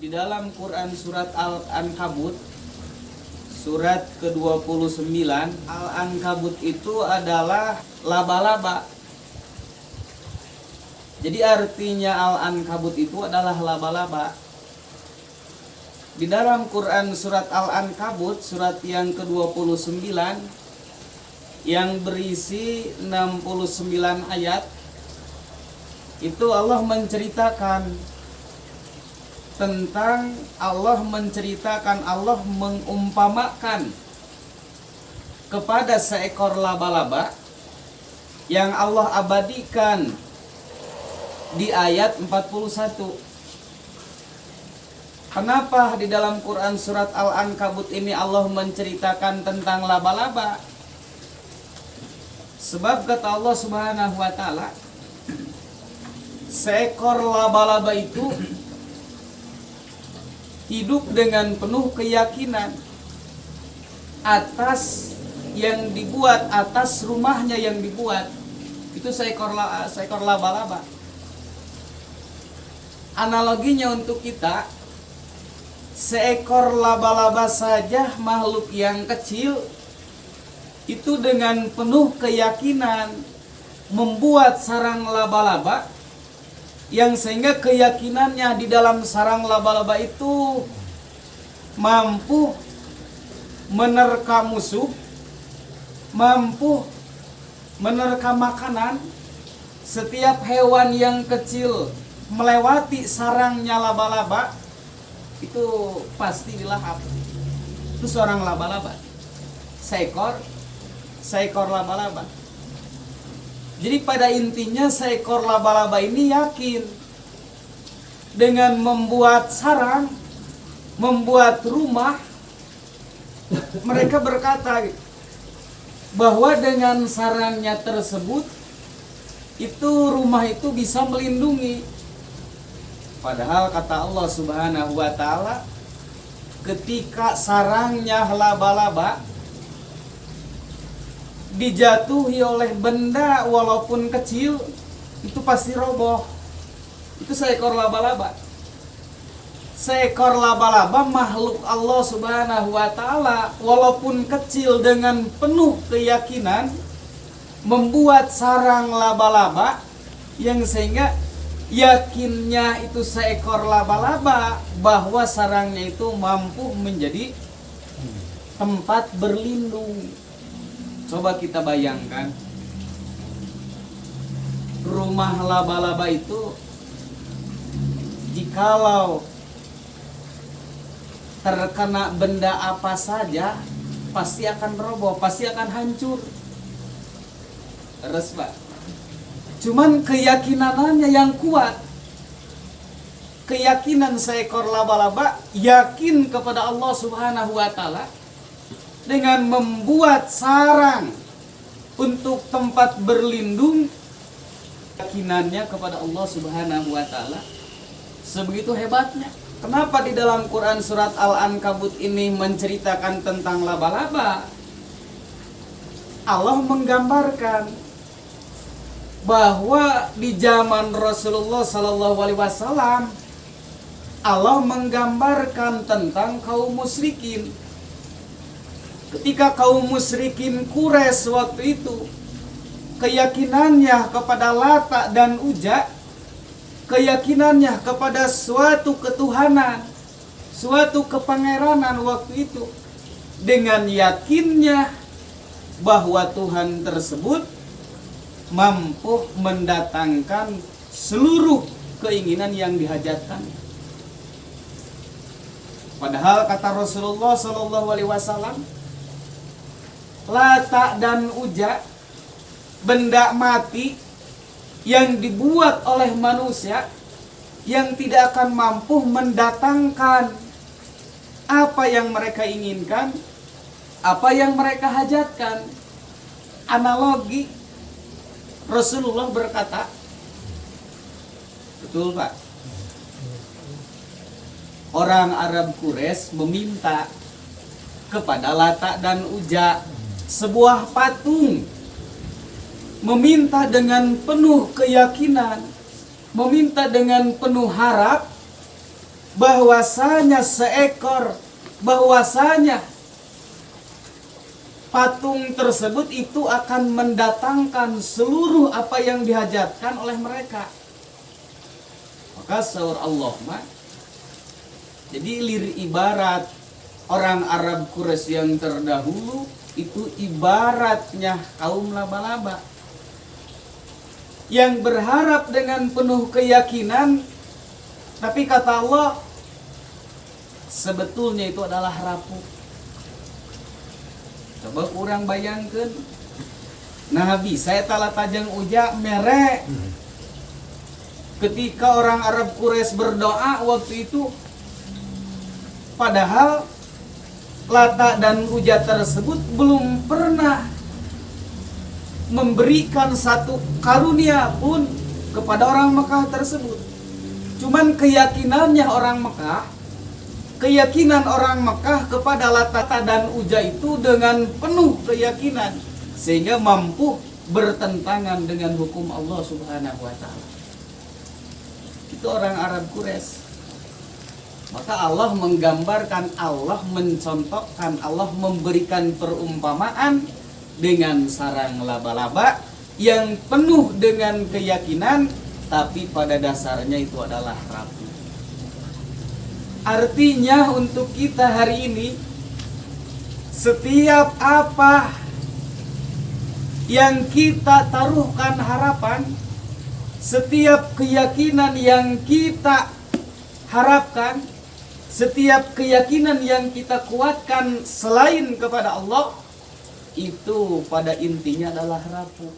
Di dalam Quran surat Al-Ankabut surat ke-29, Al-Ankabut itu adalah laba-laba. Jadi artinya Al-Ankabut itu adalah laba-laba. Di dalam Quran surat Al-Ankabut surat yang ke-29 yang berisi 69 ayat, itu Allah menceritakan tentang Allah mengumpamakan kepada seekor laba-laba yang Allah abadikan di ayat 41. Kenapa di dalam Quran surat Al-Ankabut ini Allah menceritakan tentang laba-laba? Sebab kata Allah Subhanahu wa taala, seekor laba-laba itu hidup dengan penuh keyakinan atas yang dibuat, atas rumahnya yang dibuat. Itu seekor laba-laba. Analoginya untuk kita, seekor laba-laba saja, makhluk yang kecil, itu dengan penuh keyakinan membuat sarang laba-laba, yang sehingga keyakinannya di dalam sarang laba-laba itu mampu menerka musuh, mampu menerka makanan. Setiap hewan yang kecil melewati sarangnya laba-laba itu pasti dilahap. Itu seorang laba-laba, seekor laba-laba. Jadi pada intinya seekor laba-laba ini yakin dengan membuat sarang, membuat rumah. Mereka berkata bahwa dengan sarangnya tersebut itu rumah itu bisa melindungi. Padahal kata Allah Subhanahu wa taala, ketika sarangnya laba-laba dijatuhi oleh benda walaupun kecil, itu pasti roboh. Itu seekor laba-laba. Seekor laba-laba makhluk Allah Subhanahu wa taala, walaupun kecil, dengan penuh keyakinan membuat sarang laba-laba yang sehingga yakinnya itu seekor laba-laba bahwa sarangnya itu mampu menjadi tempat berlindung. Coba kita bayangkan, rumah laba-laba itu jikalau terkena benda apa saja pasti akan roboh, pasti akan hancur. Terus Pak, cuman keyakinannya yang kuat. Keyakinan seekor laba-laba yakin kepada Allah Subhanahu wa taala dengan membuat sarang untuk tempat berlindung. Keyakinannya kepada Allah Subhanahu wa taala sebegitu hebatnya. Kenapa di dalam Quran surat Al-Ankabut ini menceritakan tentang laba-laba? Allah menggambarkan bahwa di zaman Rasulullah SAW, Allah menggambarkan tentang kaum musyrikin. Ketika kaum musyrikin Quraisy waktu itu keyakinannya kepada Lata dan Uzza, keyakinannya kepada suatu ketuhanan, suatu kepangeranan waktu itu, dengan yakinnya bahwa Tuhan tersebut mampu mendatangkan seluruh keinginan yang dihajatkan. Padahal kata Rasulullah SAW, Lata dan Uzza, benda mati yang dibuat oleh manusia, yang tidak akan mampu mendatangkan apa yang mereka inginkan, apa yang mereka hajatkan. Analogi, Rasulullah berkata, betul Pak, orang Arab Quraisy meminta kepada Lata dan Uzza sebuah patung, meminta dengan penuh keyakinan, meminta dengan penuh harap bahwasanya patung tersebut itu akan mendatangkan seluruh apa yang dihajatkan oleh mereka. Maka sahur Allah mah, jadi ibarat orang Arab Quraisy yang terdahulu itu ibaratnya kaum laba-laba yang berharap dengan penuh keyakinan, tapi kata Allah sebetulnya itu adalah rapuh. Coba kurang bayangkan, Nabi saya tala tajang uja merek ketika orang Arab Quraisy berdoa waktu itu, padahal Lata dan Uja tersebut belum pernah memberikan satu karunia pun kepada orang Mekah tersebut. Cuman keyakinan orang Mekah kepada Lata dan Uja itu dengan penuh keyakinan, sehingga mampu bertentangan dengan hukum Allah Subhanahu wa Ta'ala. Itu orang Arab Quraisy. Maka Allah menggambarkan, Allah mencontohkan, Allah memberikan perumpamaan dengan sarang laba-laba yang penuh dengan keyakinan, tapi pada dasarnya itu adalah rapuh. Artinya untuk kita hari ini, setiap apa yang kita taruhkan harapan, setiap keyakinan yang kita harapkan, setiap keyakinan yang kita kuatkan selain kepada Allah, itu pada intinya adalah rapuh.